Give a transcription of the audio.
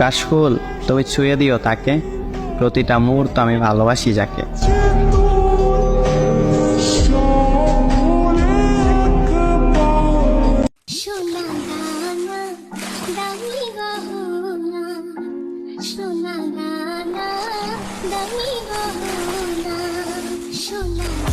কাশফুল, তুমি ছুঁয়ে দিও তাকে, প্রতিটা মুহূর্ত আমি ভালোবাসি যাকে। সোনা দানা দামি গহনা, সোনা দানা দামি গহনা, সোনা